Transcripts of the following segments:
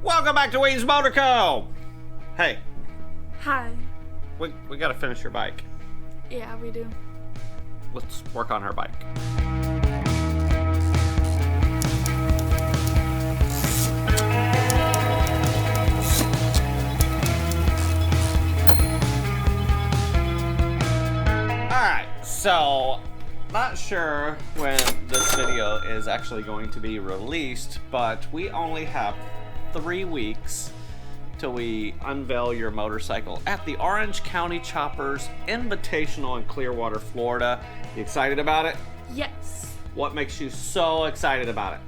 Welcome back to Weems Motor Co. Hey. Hi. We gotta finish your bike. Yeah, we do. Let's work on her bike. Alright, so not sure when this video is actually going to be released, but we only have 3 weeks till we unveil your motorcycle at the Orange County Choppers Invitational in Clearwater, Florida. You excited about it? Yes. What makes you so excited about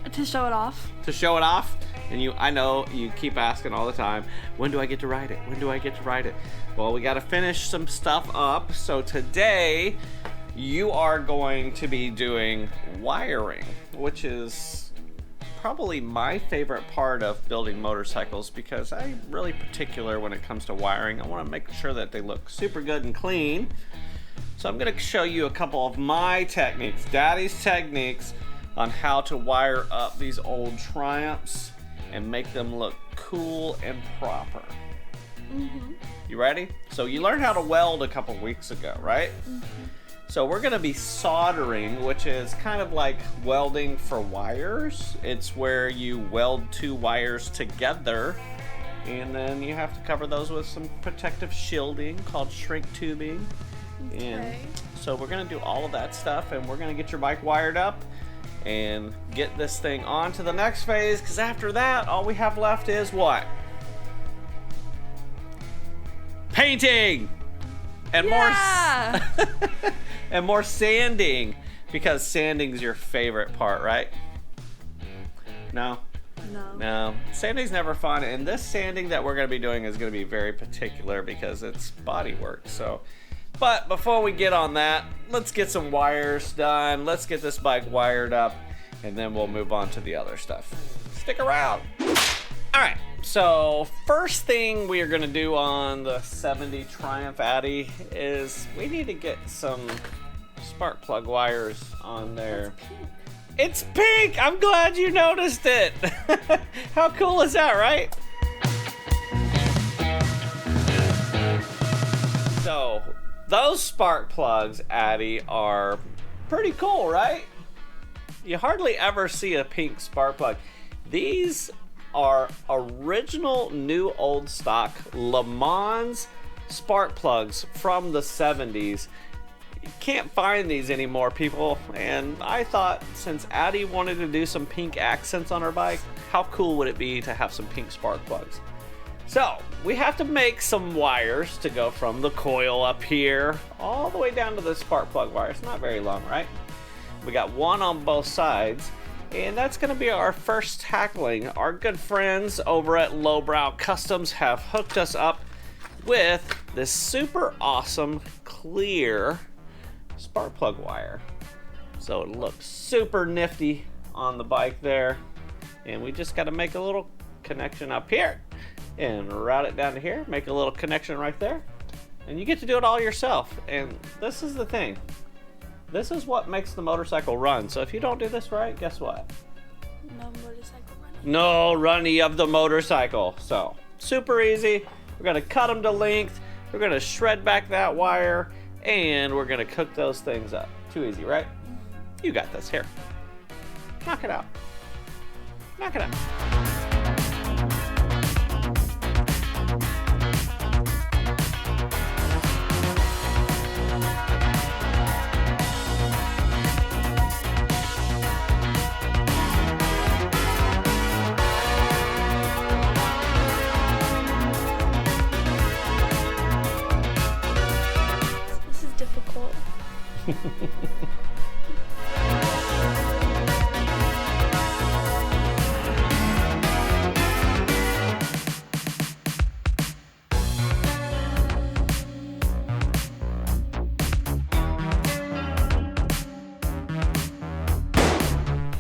it? To show it off. To show it off? And I know you keep asking all the time, when do I get to ride it? When do I get to ride it? Well, we got to finish some stuff up. So today you are going to be doing wiring, which is probably my favorite part of building motorcycles because I'm really particular when it comes to wiring. I want to make sure that they look super good and clean. So I'm going to show you a couple of my techniques, Daddy's techniques, on how to wire up these old Triumphs and make them look cool and proper. Mm-hmm. You ready? So you learned how to weld a couple weeks ago, right? Mm-hmm. So we're gonna be soldering, which is kind of like welding for wires. It's where you weld 2 wires together and then you have to cover those with some protective shielding called shrink tubing. Okay. And so we're gonna do all of that stuff and we're gonna get your bike wired up and get this thing on to the next phase, because after that all we have left is what? Painting! And yeah! more and more sanding, because sanding's your favorite part, right? No? No. Sanding's never fun, and this sanding that we're going to be doing is going to be very particular because it's body work. So, but before we get on that, let's get some wires done. Let's get this bike wired up, and then we'll move on to the other stuff. Stick around. All right. So first thing we are going to do on the 70 Triumph Addy is we need to get some spark plug wires on there. It's pink! I'm glad you noticed it! How cool is that, right? So, those spark plugs, Addy, are pretty cool, right? You hardly ever see a pink spark plug. These are original new old stock Le Mans spark plugs from the 70s. You can't find these anymore, people, and I thought since Addy wanted to do some pink accents on her bike, how cool would it be to have some pink spark plugs? So we have to make some wires to go from the coil up here all the way down to the spark plug wire. It's not very long, right? We got one on both sides. And that's going to be our first tackling. Our good friends over at Lowbrow Customs have hooked us up with this super awesome clear spark plug wire. So it looks super nifty on the bike there. And we just got to make a little connection up here and route it down to here. Make a little connection right there. And you get to do it all yourself. And this is the thing. This is what makes the motorcycle run. So if you don't do this right, guess what? No motorcycle running. No running of the motorcycle. So super easy. We're gonna cut them to length. We're gonna shred back that wire, and we're gonna cook those things up. Too easy, right? You got this. Here. Knock it out. Knock it out.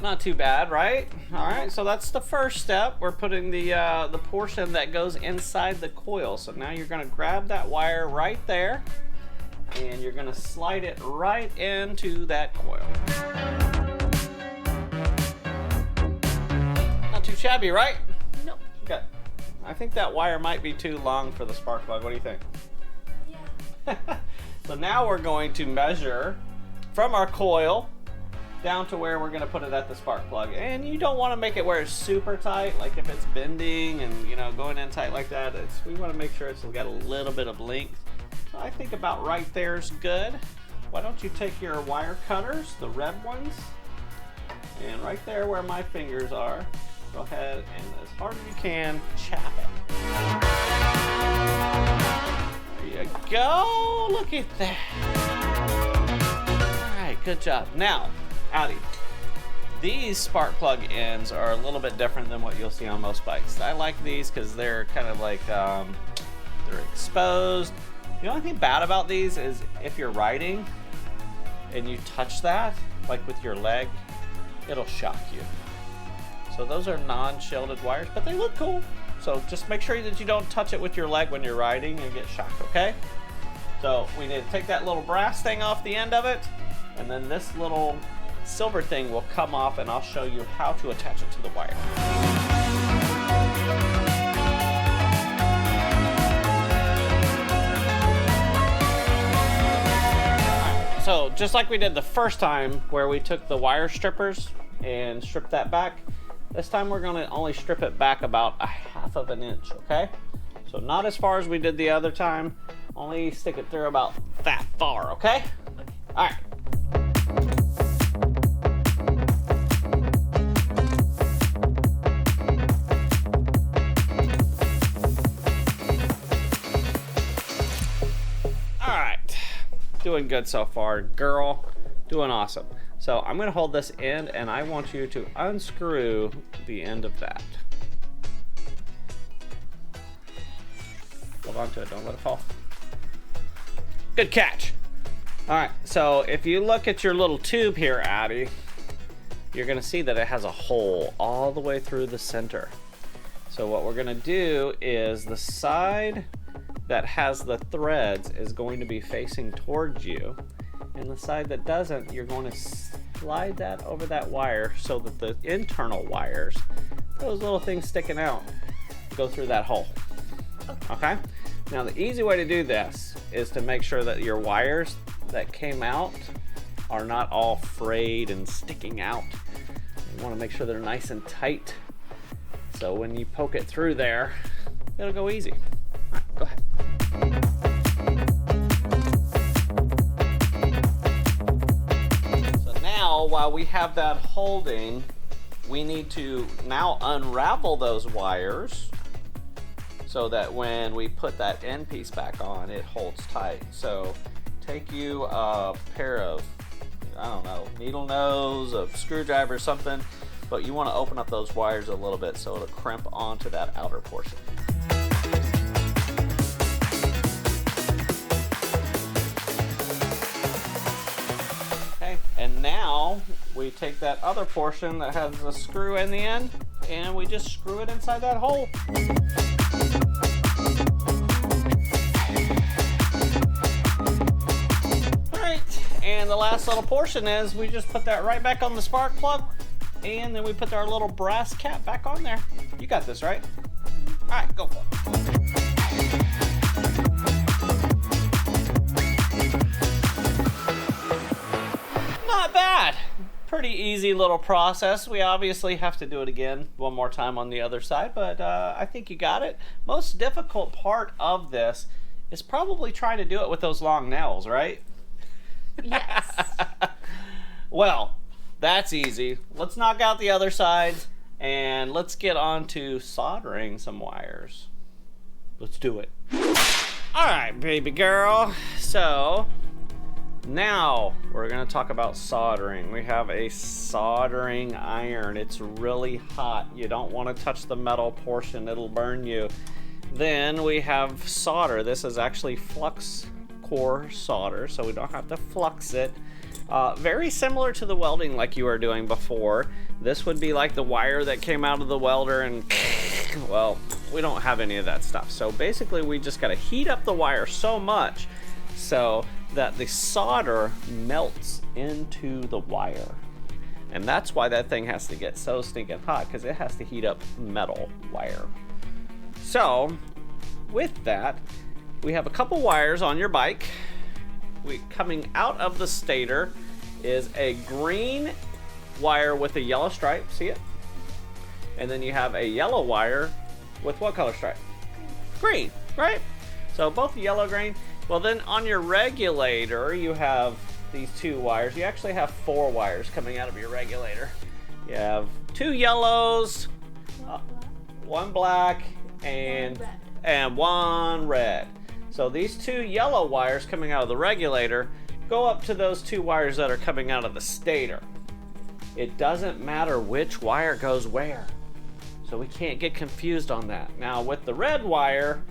Not too bad, right? All right, so that's the first step. We're putting the portion that goes inside the coil. So now you're gonna grab that wire right there, and you're gonna slide it right into that coil. shabby, right? Nope. Okay. I think that wire might be too long for the spark plug. What do you think? Yeah. So now we're going to measure from our coil down to where we're going to put it at the spark plug. And you don't want to make it where it's super tight, like if it's bending and, you know, going in tight like that. We want to make sure it's got a little bit of length. So I think about right there is good. Why don't you take your wire cutters, the red ones, and right there where my fingers are, go ahead and as hard as you can, chap it. There you go. Look at that. All right, good job. Now, Addie, these spark plug ends are a little bit different than what you'll see on most bikes. I like these because they're kind of like, they're exposed. The only thing bad about these is if you're riding and you touch that, like with your leg, it'll shock you. So those are non-shielded wires, but they look cool. So just make sure that you don't touch it with your leg when you're riding and get shocked, okay? So we need to take that little brass thing off the end of it, and then this little silver thing will come off, and I'll show you how to attach it to the wire. So just like we did the first time where we took the wire strippers and stripped that back, this time we're going to only strip it back about 1/2 of an inch, okay? So not as far as we did the other time, only stick it through about that far, okay? All right. Doing good so far, girl. Doing awesome. So I'm gonna hold this end and I want you to unscrew the end of that. Hold on to it, don't let it fall. Good catch. All right, so if you look at your little tube here, Addie, you're gonna see that it has a hole all the way through the center. So what we're gonna do is the side that has the threads is going to be facing towards you, and the side that doesn't, you're going to slide that over that wire so that the internal wires, those little things sticking out, go through that hole. Okay? Now the easy way to do this is to make sure that your wires that came out are not all frayed and sticking out. You want to make sure they're nice and tight, so when you poke it through there, it'll go easy. All right, go ahead. So now, while we have that holding, we need to now unravel those wires so that when we put that end piece back on, it holds tight. So take you a pair of, I don't know, needle nose, a screwdriver or something, but you want to open up those wires a little bit so it'll crimp onto that outer portion. And now we take that other portion that has a screw in the end and we just screw it inside that hole. All right, and the last little portion is we just put that right back on the spark plug, and then we put our little brass cap back on there. You got this, right? All right, go for it. Not bad. Pretty easy little process. We obviously have to do it again one more time on the other side, but I think you got it. Most difficult part of this is probably trying to do it with those long nails, right? Yes. Well, that's easy. Let's knock out the other sides and let's get on to soldering some wires. Let's do it. All right, baby girl. So now we're going to talk about soldering. We have a soldering iron. It's really hot. You don't want to touch the metal portion. It'll burn you. Then we have solder. This is actually flux core solder, so we don't have to flux it. Very similar to the welding like you were doing before. This would be like the wire that came out of the welder and, well, we don't have any of that stuff. So basically we just got to heat up the wire so much so that the solder melts into the wire. And that's why that thing has to get so stinking hot, because it has to heat up metal wire. So, with that, we have a couple wires on your bike. Coming out of the stator is a green wire with a yellow stripe, see it? And then you have a yellow wire with what color stripe? Green, right? So both yellow, green. Well, then on your regulator, you have these two wires. You actually have 4 wires coming out of your regulator. You have 2 yellows, 1 black, and 1 red. So these 2 yellow wires coming out of the regulator go up to those 2 wires that are coming out of the stator. It doesn't matter which wire goes where. So we can't get confused on that. Now with the red wire,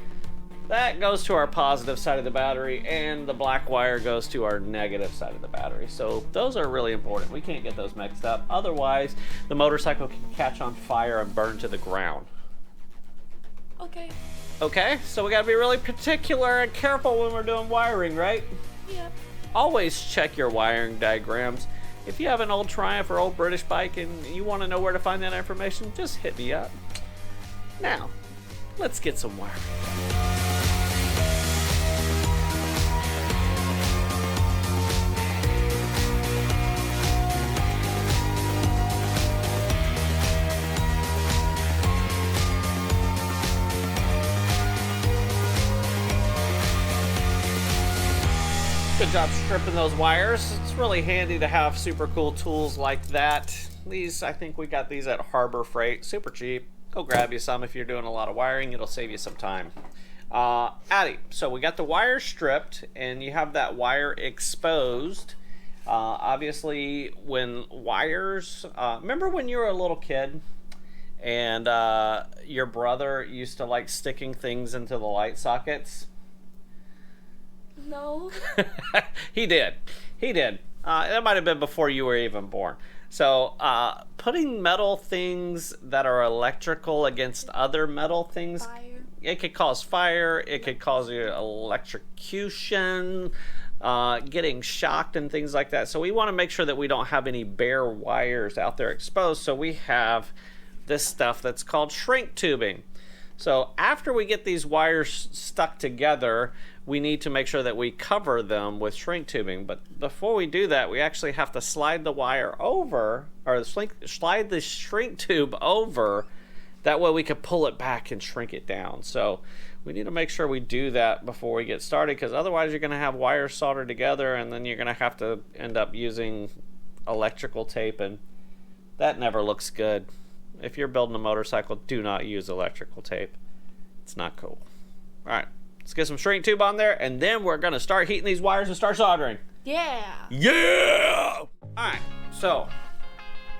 that goes to our positive side of the battery, and the black wire goes to our negative side of the battery. So those are really important. We can't get those mixed up. Otherwise, the motorcycle can catch on fire and burn to the ground. Okay. Okay, so we gotta be really particular and careful when we're doing wiring, right? Yep. Always check your wiring diagrams. If you have an old Triumph or old British bike and you want to know where to find that information, just hit me up. Now, let's get some wiring. Good job stripping those wires. It's really handy to have super cool tools like that. These, I think we got these at Harbor Freight, super cheap. Go grab you some if you're doing a lot of wiring, it'll save you some time. Addie, so we got the wire stripped and you have that wire exposed. Obviously when wires, remember when you were a little kid and your brother used to like sticking things into the light sockets? No. He did. That might have been before you were even born. So putting metal things that are electrical against other metal things, Fire. it could cause fire, it could cause you electrocution, getting shocked and things like that. So we want to make sure that we don't have any bare wires out there exposed. So we have this stuff that's called shrink tubing. So after we get these wires stuck together, we need to make sure that we cover them with shrink tubing. But before we do that, we actually have to slide the wire over, or slide the shrink tube over. That way we can pull it back and shrink it down. So we need to make sure we do that before we get started, because otherwise you're going to have wires soldered together and then you're going to have to end up using electrical tape, and that never looks good. If you're building a motorcycle, do not use electrical tape. It's not cool. All right, let's get some shrink tube on there, and then we're gonna start heating these wires and start soldering. Yeah. Yeah! All right, so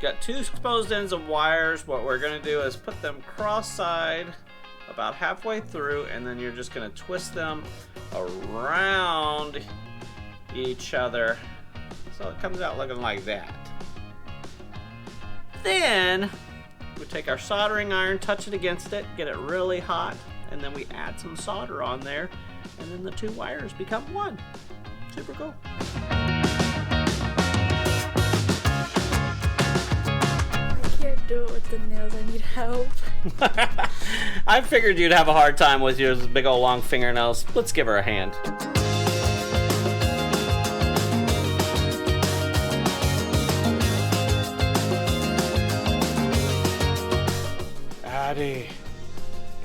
got 2 exposed ends of wires. What we're gonna do is put them cross-side about halfway through, and then you're just gonna twist them around each other so it comes out looking like that. Then we take our soldering iron, touch it against it, get it really hot, and then we add some solder on there, and then the 2 wires become one. Super cool. I can't do it with the nails. I need help. I figured you'd have a hard time with your big old long fingernails. Let's give her a hand.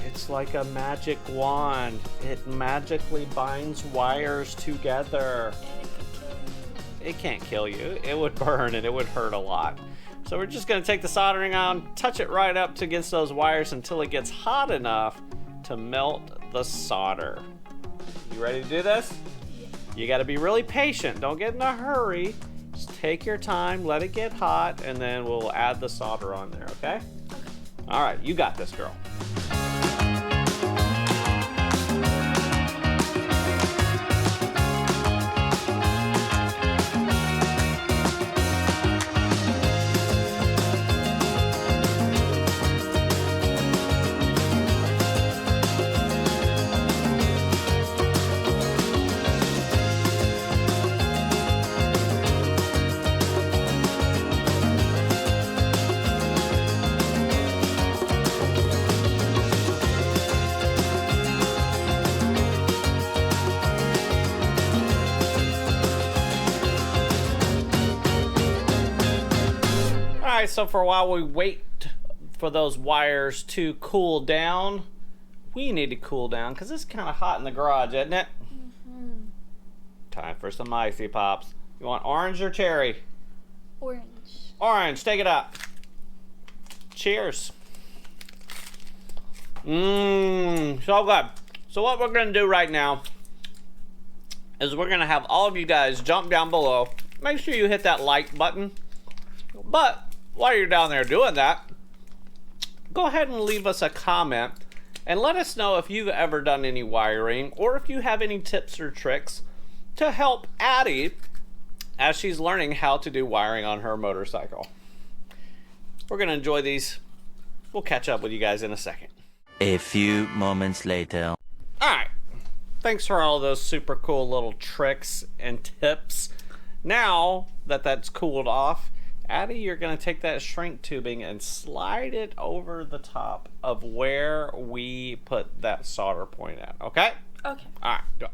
It's like a magic wand. It magically binds wires together. It can't kill you. It would burn and it would hurt a lot. So we're just going to take the soldering iron, touch it right up against those wires until it gets hot enough to melt the solder. You ready to do this? Yeah. You got to be really patient. Don't get in a hurry. Just take your time, let it get hot, and then we'll add the solder on there, okay? All right, you got this, girl. right, so for a while we wait for those wires to cool down. We need to cool down because it's kind of hot in the garage, isn't it? Time for some icy pops. You want orange or cherry? Orange. Orange, take it up. Cheers. So good. So what we're gonna do right now is we're gonna have all of you guys jump down below. Make sure you hit that like button. But while you're down there doing that, go ahead and leave us a comment and let us know if you've ever done any wiring or if you have any tips or tricks to help Addie as she's learning how to do wiring on her motorcycle. We're gonna enjoy these. We'll catch up with you guys in a second. A few moments later. All right, thanks for all those super cool little tricks and tips. Now that that's cooled off, Addie, you're gonna take that shrink tubing and slide it over the top of where we put that solder point at, okay? Okay. All right, go.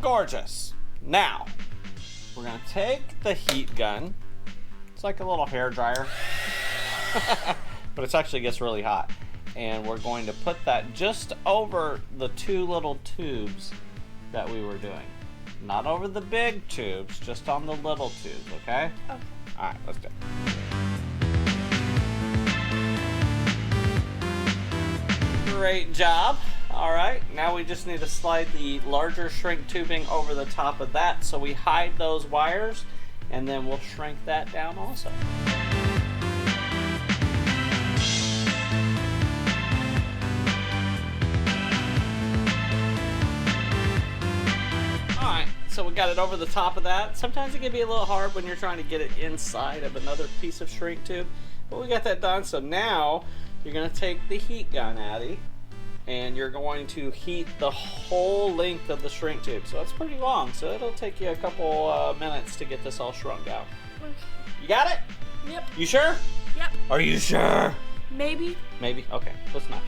Gorgeous. Now, we're gonna take the heat gun. It's like a little hair dryer, but it actually gets really hot. And we're going to put that just over the two little tubes that we were doing. Not over the big tubes, just on the little tubes, okay? Okay. All right, let's do it. Great job. All right, now we just need to slide the larger shrink tubing over the top of that so we hide those wires, and then we'll shrink that down also. Alright, so we got it over the top of that. Sometimes it can be a little hard when you're trying to get it inside of another piece of shrink tube, but we got that done. So now you're going to take the heat gun, Addie, and you're going to heat the whole length of the shrink tube. So it's pretty long, so it'll take you a couple minutes to get this all shrunk down. Okay. You got it? Yep. You sure? Yep. Are you sure? Maybe. Maybe? Okay, let's not.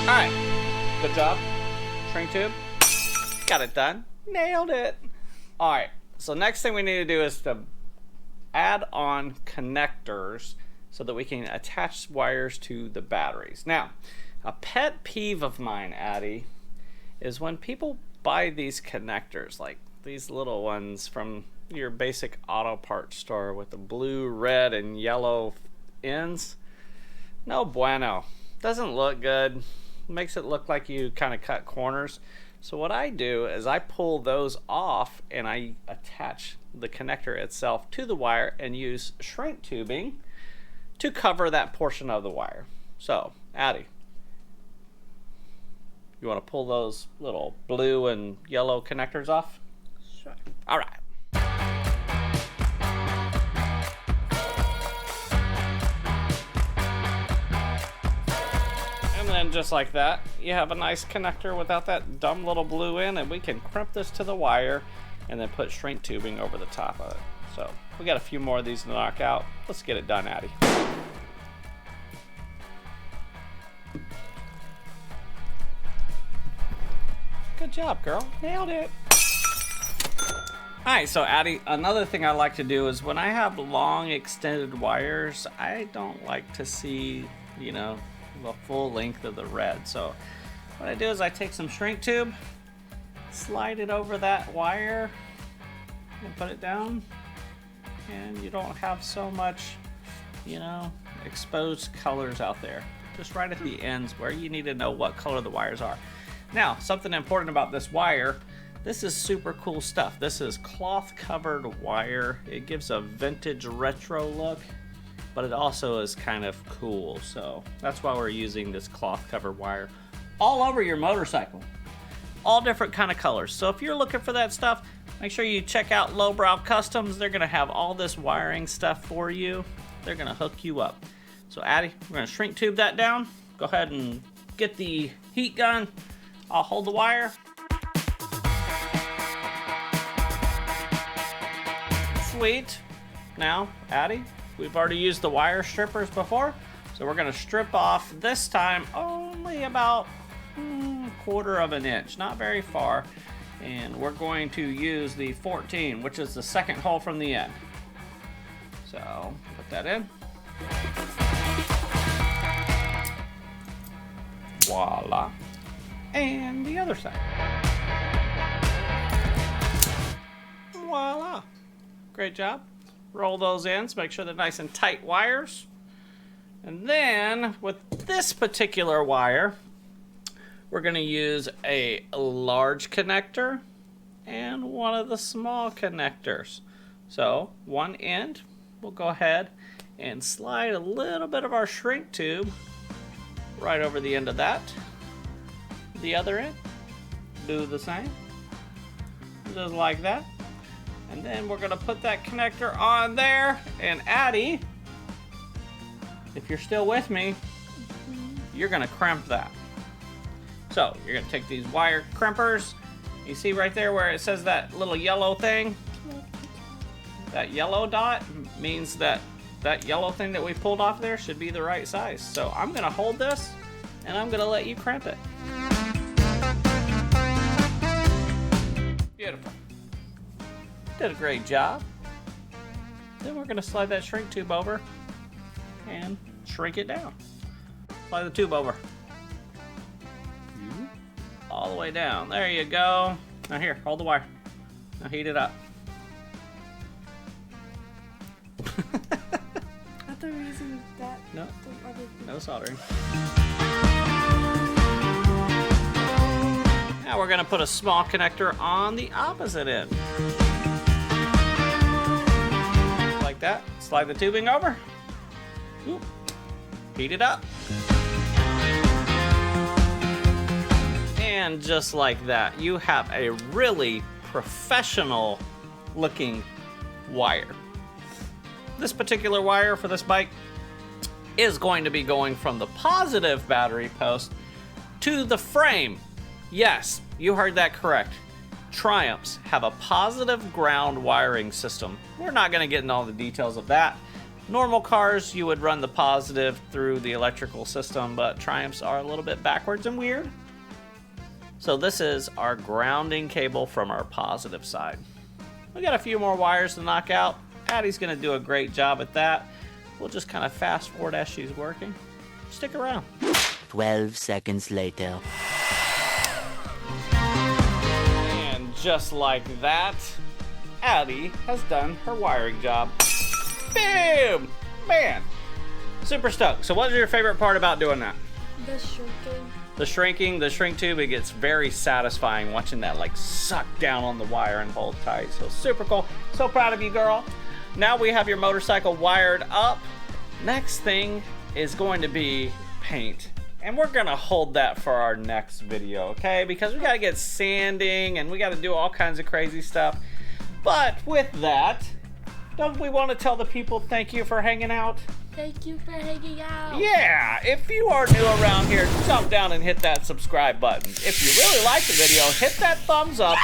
Alright, good job. Shrink tube. Got it done. Nailed it. Alright, so next thing we need to do is to add on connectors so that we can attach wires to the batteries. Now, a pet peeve of mine, Addie, is when people buy these connectors, like these little ones from your basic auto parts store with the blue, red, and yellow ends. No bueno. Doesn't look good. Makes it look like you kind of cut corners. So what I do is I pull those off and I attach the connector itself to the wire and use shrink tubing to cover that portion of the wire. So, Addie, you want to pull those little blue and yellow connectors off? Sure. All right. And then just like that, you have a nice connector without that dumb little blue end, and we can crimp this to the wire and then put shrink tubing over the top of it. So we got a few more of these to knock out. Let's get it done, Addie. Good job, girl. Nailed it. Alright, so Addie, another thing I like to do is when I have long extended wires, I don't like to see, you know, the full length of the red. So what I do is I take some shrink tube, slide it over that wire, and put it down, and you don't have so much, you know, exposed colors out there. Just right at the ends where you need to know what color the wires are. Now, something important about this wire, this is super cool stuff. This is cloth covered wire. It gives a vintage retro look, but it also is kind of cool. So that's why we're using this cloth covered wire all over your motorcycle. All different kind of colors. So if you're looking for that stuff, make sure you check out Lowbrow Customs. They're gonna have all this wiring stuff for you. They're gonna hook you up. So Addie, we're gonna shrink tube that down. Go ahead and get the heat gun. I'll hold the wire. Sweet. Now, Addie, we've already used the wire strippers before, So we're gonna strip off this time only about 1/4 of an inch, not very far. And we're going to use the 14, which is the second hole from the end. So put that in. Voila. And the other side. Voila. Great job. Roll those ends, make sure they're nice and tight wires. And then with this particular wire, we're going to use a large connector and one of the small connectors. So one end, we'll go ahead and slide a little bit of our shrink tube right over the end of that. The other end, do the same, just like that. And then we're gonna put that connector on there. And Addie, if you're still with me, you're gonna crimp that. So you're gonna take these wire crimpers. You see right there where it says that little yellow thing? That yellow dot means that that yellow thing that we pulled off there should be the right size. So I'm gonna hold this and I'm gonna let you crimp it. Beautiful. Did a great job. Then we're gonna slide that shrink tube over and shrink it down. Slide the tube over. All the way down. There you go. Now here, hold the wire. Now heat it up. I thought we were using that. No, no soldering. Now we're gonna put a small connector on the opposite end. Like that. Slide the tubing over. Oop. Heat it up. And just like that, you have a really professional looking wire. This particular wire for this bike is going to be going from the positive battery post to the frame. Yes, you heard that correct. Triumphs have a positive ground wiring system. We're not going to get into all the details of that. Normal cars, you would run the positive through the electrical system, but Triumphs are a little bit backwards and weird. So this is our grounding cable from our positive side. We got a few more wires to knock out. Addie's gonna do a great job at that. We'll just kind of fast forward as she's working. Stick around. 12 seconds later. And just like that, Addie has done her wiring job. Boom! Man, super stoked. So what was your favorite part about doing that? The shrinking. The shrinking, the shrink tube, it gets very satisfying watching that like suck down on the wire and hold tight. So super cool. So proud of you, girl. Now we have your motorcycle wired up. Next thing is going to be paint. And we're gonna hold that for our next video, okay? Because we gotta get sanding and we gotta do all kinds of crazy stuff. But with that, don't we want to tell the people thank you for hanging out? Thank you for hanging out. Yeah, if you are new around here, jump down and hit that subscribe button. If you really like the video, hit that thumbs up,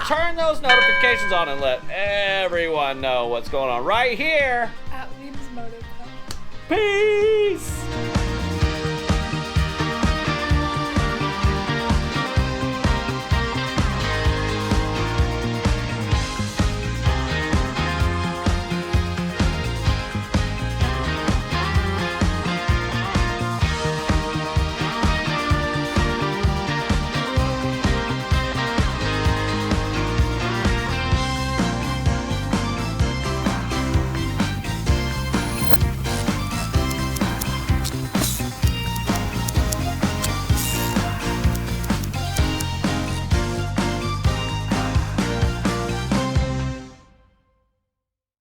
turn those notifications on, and let everyone know what's going on right here At Weems Motor Club. Peace!